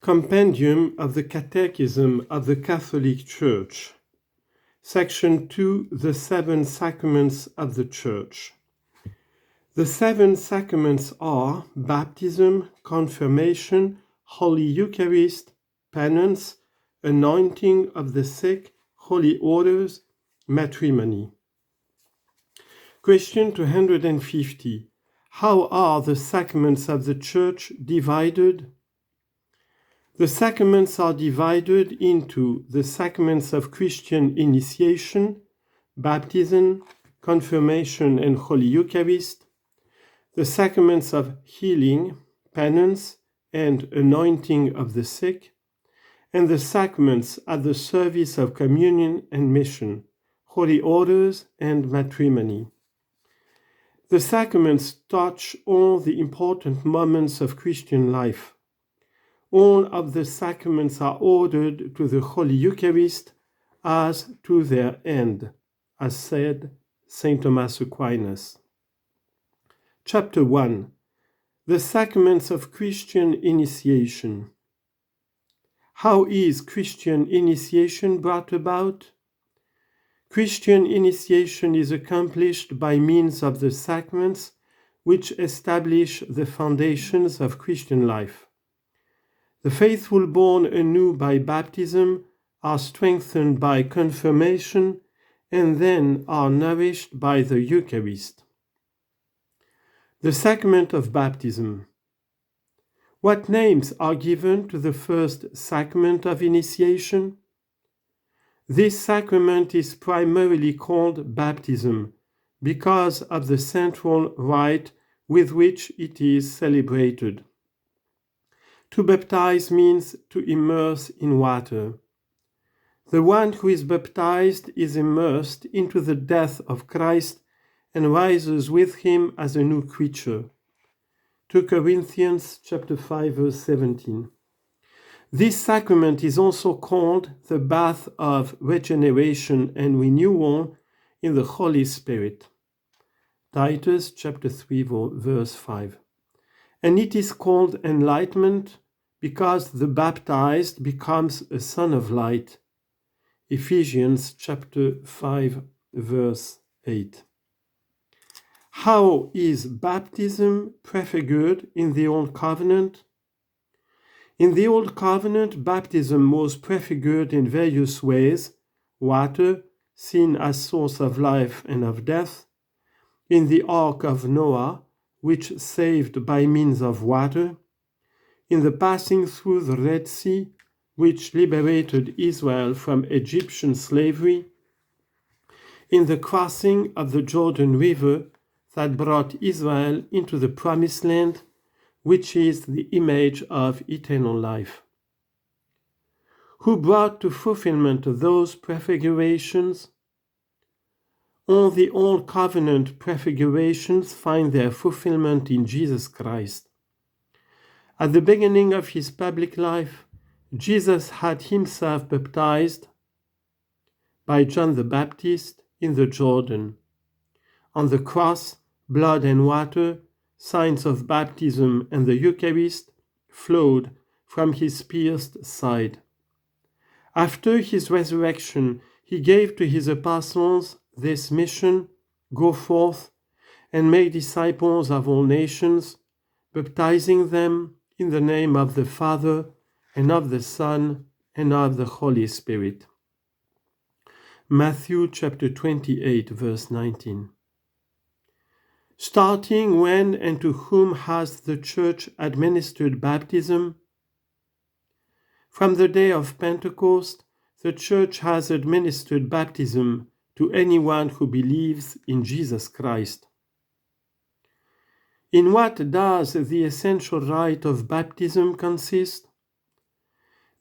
Compendium of the Catechism of the Catholic Church. Section 2. The Seven Sacraments of the Church. The seven sacraments are baptism, confirmation, Holy Eucharist, penance, anointing of the sick, holy orders, matrimony. Question 250. How are the sacraments of the Church divided? The sacraments are divided into the sacraments of Christian initiation, baptism, confirmation, and Holy Eucharist, the sacraments of healing, penance, and anointing of the sick, and the sacraments at the service of communion and mission, holy orders, and matrimony. The sacraments touch all the important moments of Christian life. All of the sacraments are ordered to the Holy Eucharist as to their end, as said St. Thomas Aquinas. Chapter 1. The Sacraments of Christian Initiation. How is Christian initiation brought about? Christian initiation is accomplished by means of the sacraments which establish the foundations of Christian life. The faithful born anew by baptism are strengthened by confirmation and then are nourished by the Eucharist. The sacrament of baptism. What names are given to the first sacrament of initiation? This sacrament is primarily called baptism because of the central rite with which it is celebrated. To baptize means to immerse in water. The one who is baptized is immersed into the death of Christ and rises with him as a new creature. 2 Corinthians chapter 5, verse 17. This sacrament is also called the bath of regeneration and renewal in the Holy Spirit. Titus chapter 3, verse 5. And it is called enlightenment because the baptized becomes a son of light. Ephesians chapter 5, verse 8. How is baptism prefigured in the Old Covenant? In the Old Covenant, baptism was prefigured in various ways: water, seen as source of life and of death; in the Ark of Noah, which saved by means of water; in the passing through the Red Sea, which liberated Israel from Egyptian slavery; in the crossing of the Jordan River that brought Israel into the Promised Land, which is the image of eternal life. Who brought to fulfillment those prefigurations? All the Old Covenant prefigurations find their fulfillment in Jesus Christ. At the beginning of his public life, Jesus had himself baptized by John the Baptist in the Jordan. On the cross, blood and water, signs of baptism, and the Eucharist flowed from his pierced side. After his resurrection, he gave to his apostles this mission: go forth and make disciples of all nations, baptizing them in the name of the Father, and of the Son, and of the Holy Spirit. Matthew chapter 28, verse 19. Starting when and to whom has the Church administered baptism? From the day of Pentecost, the Church has administered baptism to anyone who believes in Jesus Christ. In what does the essential rite of baptism consist?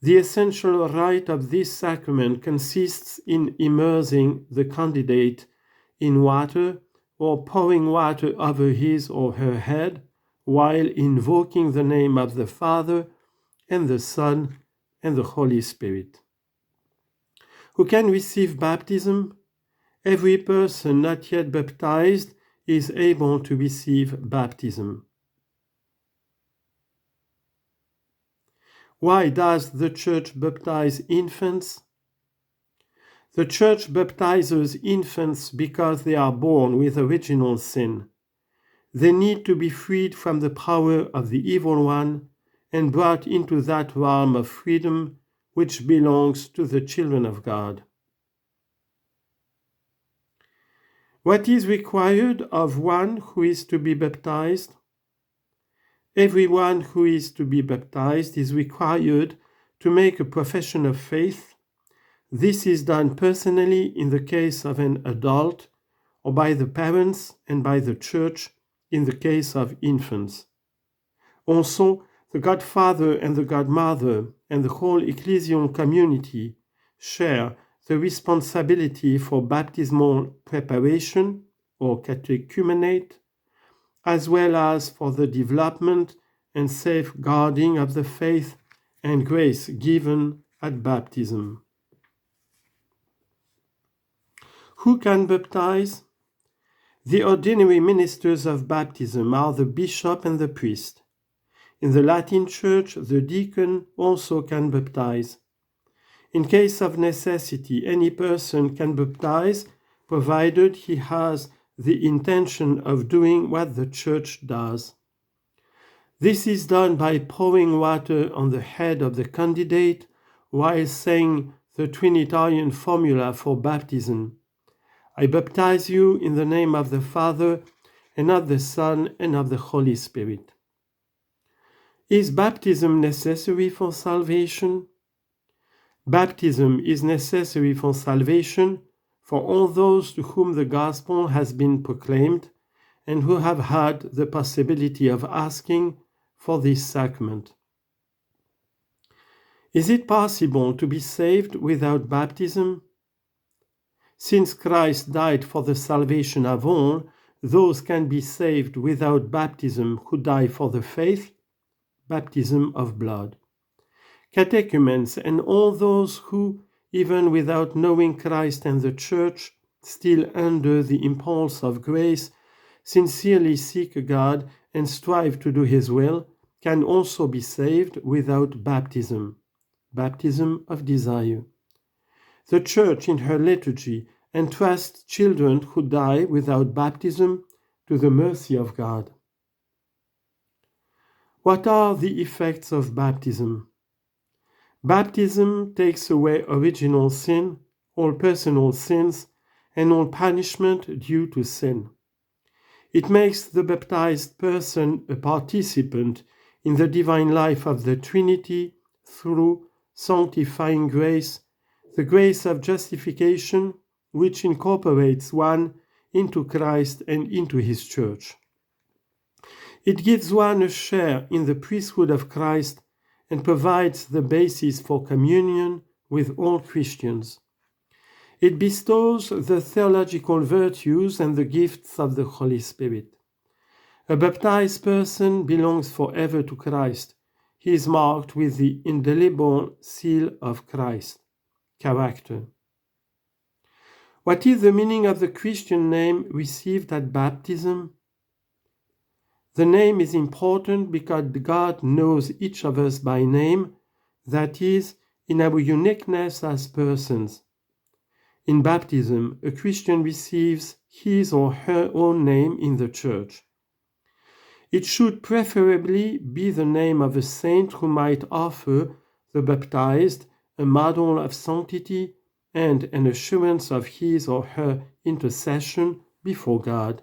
The essential rite of this sacrament consists in immersing the candidate in water or pouring water over his or her head while invoking the name of the Father and the Son and the Holy Spirit. Who can receive baptism? Every person not yet baptized is able to receive baptism. Why does the Church baptize infants? The Church baptizes infants because they are born with original sin. They need to be freed from the power of the evil one and brought into that realm of freedom which belongs to the children of God. What is required of one who is to be baptized? Everyone who is to be baptized is required to make a profession of faith. This is done personally in the case of an adult, or by the parents and by the Church in the case of infants. Also, the Godfather and the Godmother and the whole ecclesial community share the responsibility for baptismal preparation or catechumenate, as well as for the development and safeguarding of the faith and grace given at baptism. Who can baptize? The ordinary ministers of baptism are the bishop and the priest. In the Latin Church, the deacon also can baptize. In case of necessity, any person can baptize, provided he has the intention of doing what the Church does. This is done by pouring water on the head of the candidate while saying the Trinitarian formula for baptism. I baptize you in the name of the Father, and of the Son, and of the Holy Spirit. Is baptism necessary for salvation? Baptism is necessary for salvation for all those to whom the gospel has been proclaimed and who have had the possibility of asking for this sacrament. Is it possible to be saved without baptism? Since Christ died for the salvation of all, those can be saved without baptism who die for the faith, baptism of blood. Catechumens and all those who, even without knowing Christ and the Church, still under the impulse of grace, sincerely seek God and strive to do His will, can also be saved without baptism, baptism of desire. The Church in her liturgy entrusts children who die without baptism to the mercy of God. What are the effects of baptism? Baptism takes away original sin, all personal sins, and all punishment due to sin. It makes the baptized person a participant in the divine life of the Trinity through sanctifying grace, the grace of justification, which incorporates one into Christ and into His Church. It gives one a share in the priesthood of Christ and provides the basis for communion with all Christians. It bestows the theological virtues and the gifts of the Holy Spirit. A baptized person belongs forever to Christ. He is marked with the indelible seal of Christ, character. What is the meaning of the Christian name received at baptism? The name is important because God knows each of us by name, that is, in our uniqueness as persons. In baptism, a Christian receives his or her own name in the Church. It should preferably be the name of a saint who might offer the baptized a model of sanctity and an assurance of his or her intercession before God.